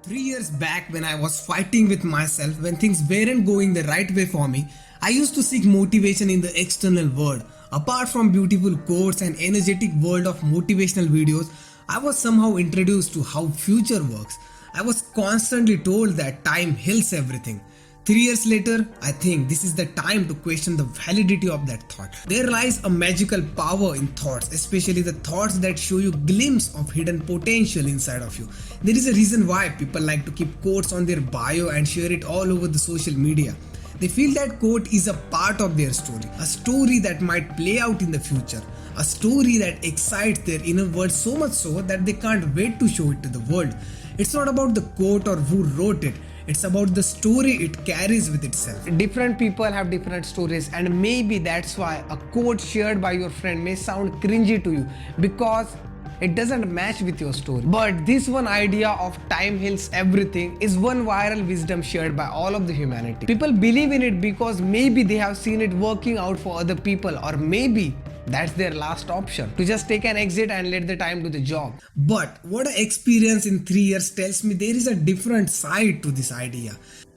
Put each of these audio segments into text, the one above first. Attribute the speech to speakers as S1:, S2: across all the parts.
S1: 3 years back, when I was fighting with myself, when things weren't going the right way for me, I used to seek motivation in the external world. Apart from beautiful quotes and energetic world of motivational videos, I was somehow introduced to how future works. I was constantly told that time heals everything. 3 years later, I think this is the time to question the validity of that thought. There lies a magical power in thoughts, especially the thoughts that show you glimpse of hidden potential inside of you. There is a reason why people like to keep quotes on their bio and share it all over the social media. They feel that quote is a part of their story, a story that might play out in the future, a story that excites their inner world so much so that they can't wait to show it to the world. It's not about the quote or who wrote it. It's about the story it carries with itself.
S2: Different people have different stories, and maybe that's why a quote shared by your friend may sound cringy to you because it doesn't match with your story. But this one idea of time heals everything is one viral wisdom shared by all of the humanity. People believe in it because maybe they have seen it working out for other people, or maybe that's their last option, to just take an exit and let the time do the job.
S1: But what I experience in 3 years tells me there is a different side to this idea.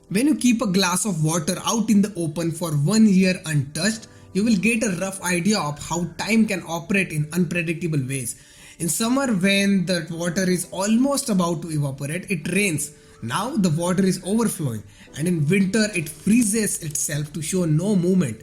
S1: When you keep a glass of water out in the open for 1 year untouched, you will get a rough idea of how time can operate in unpredictable ways. In summer, when the water is almost about to evaporate, it rains. Now the water is overflowing, and in winter it freezes itself to show no movement.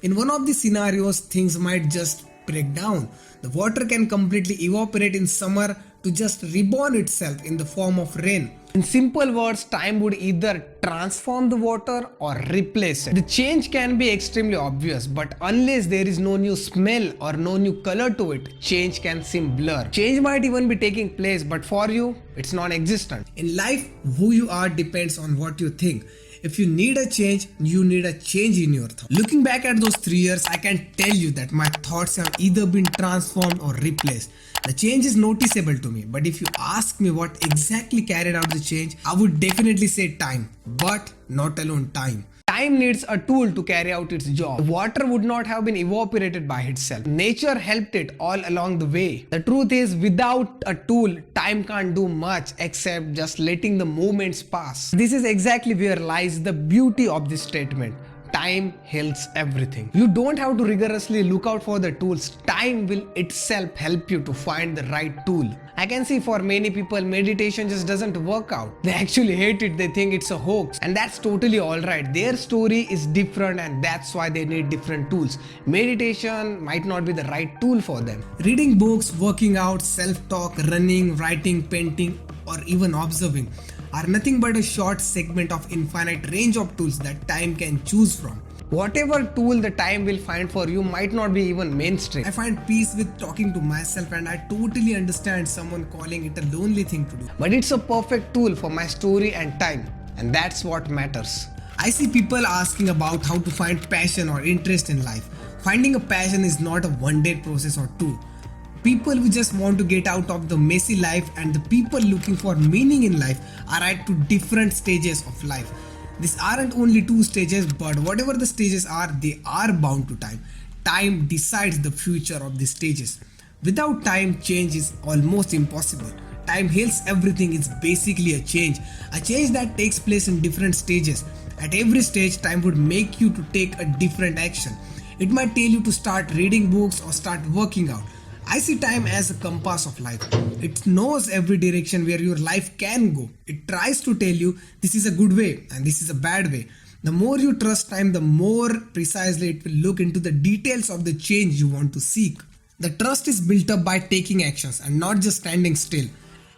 S1: In one of the scenarios, things might just break down. The water can completely evaporate in summer to just reborn itself in the form of rain.
S2: In simple words, time would either transform the water or replace it. The change can be extremely obvious, but unless there is no new smell or no new color to it, change can seem blur. Change might even be taking place, but for you, it's non-existent.
S1: In life, who you are depends on what you think. If you need a change, you need a change in your thoughts. Looking back at those 3 years, I can tell you that my thoughts have either been transformed or replaced. The change is noticeable to me, but if you ask me what exactly carried out the change, I would definitely say time, but not alone time.
S2: Time needs a tool to carry out its job. Water would not have been evaporated by itself. Nature helped it all along the way. The truth is, without a tool, time can't do much except just letting the moments pass. This is exactly where lies the beauty of this statement. Time heals everything. You don't have to rigorously look out for the tools. Time will itself help you to find the right tool. I can see for many people, meditation just doesn't work out. They actually hate it. They think it's a hoax. And that's totally alright. Their story is different, and that's why they need different tools. Meditation might not be the right tool for them.
S1: Reading books, working out, self-talk, running, writing, painting, or even observing are nothing but a short segment of infinite range of tools that time can choose from.
S2: Whatever tool the time will find for you might not be even mainstream.
S1: I find peace with talking to myself, and I totally understand someone calling it a lonely thing to do.
S2: But it's a perfect tool for my story and time, and that's what matters.
S1: I see people asking about how to find passion or interest in life. Finding a passion is not a one-day process or two. People who just want to get out of the messy life and the people looking for meaning in life are at two different stages of life. These aren't only two stages, but whatever the stages are, they are bound to time. Time decides the future of these stages. Without time, change is almost impossible. Time heals everything is basically a change that takes place in different stages. At every stage, time would make you to take a different action. It might tell you to start reading books or start working out. I see time as a compass of life. It knows every direction where your life can go. It tries to tell you this is a good way and this is a bad way. The more you trust time, the more precisely it will look into the details of the change you want to seek. The trust is built up by taking actions and not just standing still.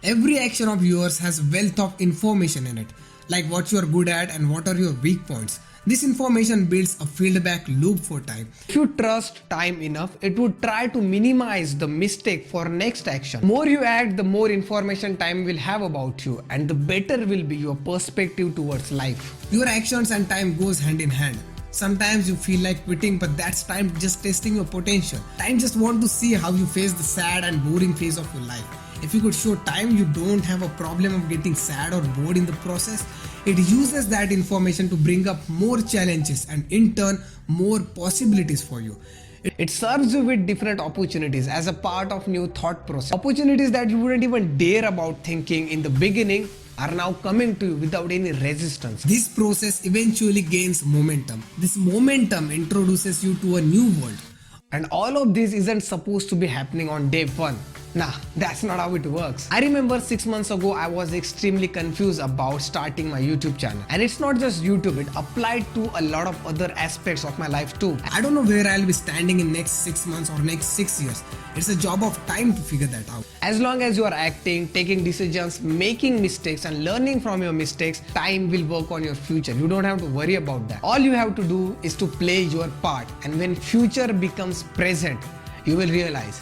S1: Every action of yours has wealth of information in it, like what you are good at and what are your weak points. This information builds a feedback loop for time.
S2: If you trust time enough, it would try to minimize the mistake for next action. The more you act, the more information time will have about you, and the better will be your perspective towards life.
S1: Your actions and time goes hand in hand. Sometimes you feel like quitting, but that's time just testing your potential. Time just wants to see how you face the sad and boring phase of your life. If you could show time you don't have a problem of getting sad or bored in the process, it uses that information to bring up more challenges and in turn more possibilities for you.
S2: It serves you with different opportunities as a part of new thought process. Opportunities that you wouldn't even dare about thinking in the beginning, are now coming to you without any resistance.
S1: This process eventually gains momentum. This momentum introduces you to a new world.
S2: And all of this isn't supposed to be happening on day one. Nah, that's not how it works. I remember 6 months ago, I was extremely confused about starting my YouTube channel. And it's not just YouTube, it applied to a lot of other aspects of my life too.
S1: I don't know where I'll be standing in next 6 months or next 6 years. It's a job of time to figure that out.
S2: As long as you are acting, taking decisions, making mistakes and learning from your mistakes, time will work on your future. You don't have to worry about that. All you have to do is to play your part. And when future becomes present, you will realize